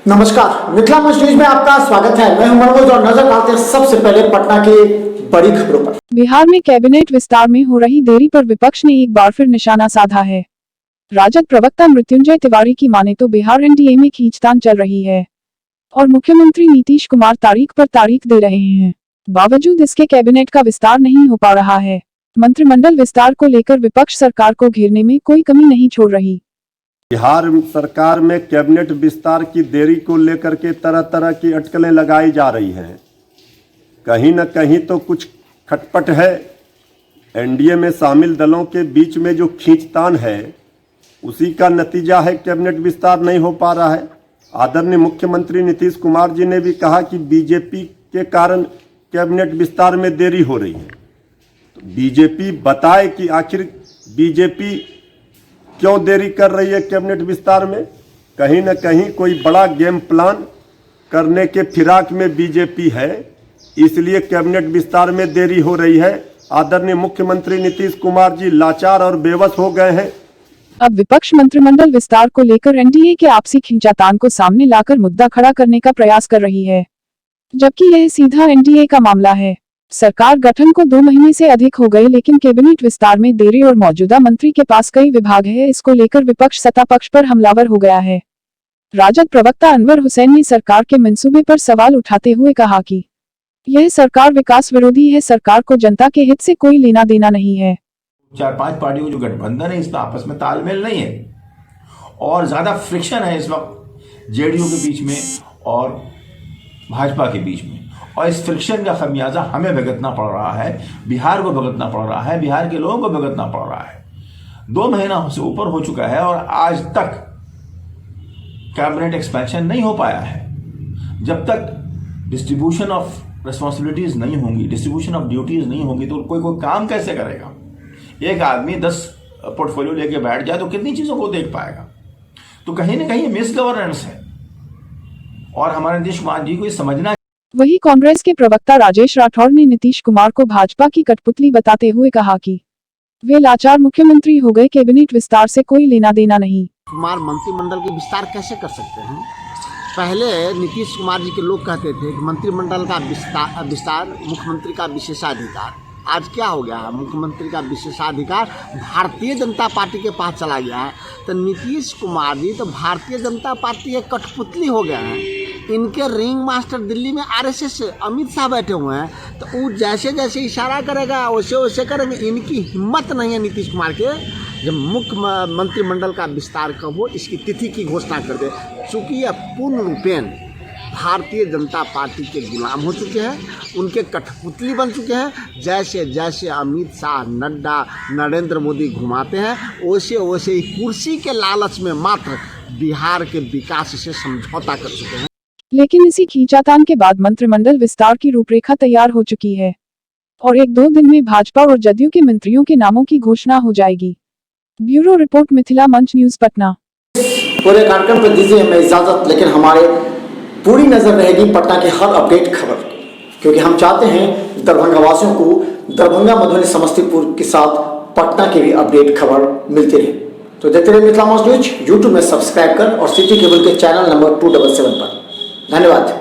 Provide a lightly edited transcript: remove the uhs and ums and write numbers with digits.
नमस्कार, मिथिला मंच न्यूज में आपका स्वागत है। मैं हूं मनोज और नजर डालते हैं सबसे पहले पटना की बड़ी खबरों पर। बिहार में कैबिनेट विस्तार में हो रही देरी पर विपक्ष ने एक बार फिर निशाना साधा है। राजद प्रवक्ता मृत्युंजय तिवारी की माने तो बिहार एनडीए में खींचतान चल रही है और मुख्यमंत्री नीतीश कुमार तारीख पर तारीख दे रहे हैं। बावजूद इसके कैबिनेट का विस्तार नहीं हो पा रहा है। मंत्रिमंडल विस्तार को लेकर विपक्ष सरकार को घेरने में कोई कमी नहीं छोड़ रही। बिहार सरकार में कैबिनेट विस्तार की देरी को लेकर के तरह तरह की अटकलें लगाई जा रही हैं। कहीं न कहीं तो कुछ खटपट है। एनडीए में शामिल दलों के बीच में जो खींचतान है उसी का नतीजा है कैबिनेट विस्तार नहीं हो पा रहा है। आदरणीय मुख्यमंत्री नीतीश कुमार जी ने भी कहा कि बीजेपी के कारण कैबिनेट विस्तार में देरी हो रही है। तो बीजेपी बताए कि आखिर बीजेपी क्यों देरी कर रही है कैबिनेट विस्तार में। कहीं न कहीं कोई बड़ा गेम प्लान करने के फिराक में बीजेपी है, इसलिए कैबिनेट विस्तार में देरी हो रही है। आदरणीय मुख्यमंत्री नीतीश कुमार जी लाचार और बेबस हो गए हैं। अब विपक्ष मंत्रिमंडल विस्तार को लेकर एनडीए के आपसी खींचातान को सामने लाकर मुद्दा खड़ा करने का प्रयास कर रही है, जबकि यह सीधा एनडीए का मामला है। सरकार गठन को 2 महीने से अधिक हो गए, लेकिन कैबिनेट विस्तार में देरी और मौजूदा मंत्री के पास कई विभाग है, इसको लेकर विपक्ष सत्ता पक्ष पर हमलावर हो गया है। राजद प्रवक्ता अनवर हुसैन ने सरकार के मंसूबे पर सवाल उठाते हुए कहा कि यह सरकार विकास विरोधी है। सरकार को जनता के हित से कोई लेना देना नहीं है। 4-5 पार्टियों का जो गठबंधन है इसमें आपस में तालमेल नहीं है और ज्यादा फ्रिक्शन है इस वक्त जेडीयू के बीच में और भाजपा के बीच में, और इस फ्रिक्शन का खमियाजा हमें भुगतना पड़ रहा है, बिहार को भुगतना पड़ रहा है, बिहार के लोगों को भुगतना पड़ रहा है। 2 महीना से ऊपर हो चुका है और आज तक कैबिनेट एक्सपेंशन नहीं हो पाया है। जब तक डिस्ट्रीब्यूशन ऑफ रिस्पॉन्सिबिलिटीज नहीं होंगी, डिस्ट्रीब्यूशन ऑफ ड्यूटीज नहीं होंगी, तो कोई काम कैसे करेगा। एक आदमी 10 पोर्टफोलियो लेके बैठ जाए तो कितनी चीजों को देख पाएगा। तो कहीं ना कहीं मिस गवर्नेंस है और हमारे नीतीश कुमार जी को ये समझना। वहीं कांग्रेस के प्रवक्ता राजेश राठौर ने नीतीश कुमार को भाजपा की कठपुतली बताते हुए कहा कि वे लाचार मुख्यमंत्री हो गए, कैबिनेट विस्तार से कोई लेना देना नहीं। कुमार मंत्रिमंडल के विस्तार कैसे कर सकते हैं। पहले नीतीश कुमार जी के लोग कहते थे कि मंत्रिमंडल का विस्तार मुख्यमंत्री का विशेषाधिकार। आज क्या हो गया है, मुख्यमंत्री का विशेषाधिकार भारतीय जनता पार्टी के पास चला गया है। तो नीतीश कुमार जी तो भारतीय जनता पार्टी एक कठपुतली हो गए हैं। इनके रिंग मास्टर दिल्ली में आरएसएस अमित शाह बैठे हुए हैं, तो वो जैसे जैसे इशारा करेगा वैसे वैसे करेंगे। इनकी हिम्मत नहीं है नीतीश कुमार के जब मुख्य मंत्रिमंडल का विस्तार कब हो इसकी तिथि की घोषणा कर दे। चूँकि यह पूर्ण रूपेण भारतीय जनता पार्टी के गुलाम हो चुके हैं, उनके कठपुतली बन चुके हैं। जैसे जैसे अमित शाह, नड्डा, नरेंद्र मोदी घुमाते हैं वैसे वैसे ही कुर्सी के लालच में मात्र बिहार के विकास से समझौता कर चुके हैं। लेकिन इसी खींचातान के बाद मंत्रिमंडल विस्तार की रूपरेखा तैयार हो चुकी है और 1-2 दिन में भाजपा और जदयू के मंत्रियों के नामों की घोषणा हो जाएगी। ब्यूरो रिपोर्ट, मिथिला मंच न्यूज, पटना। पूरे कार्यक्रम पर दीजिए हमें इजाजत, लेकिन हमारे पूरी नजर रहेगी पटना की हर अपडेट खबर, क्योंकि हम चाहते हैं दरभंगा वासियों को दरभंगा, मधुबनी, समस्तीपुर के साथ पटना की भी अपडेट खबर मिलती रहे। तो देखते रहिए मिथिला मंच न्यूज। यूट्यूब में सब्सक्राइब कर और सिटी केबल के चैनल नंबर 277 पर। धन्यवाद।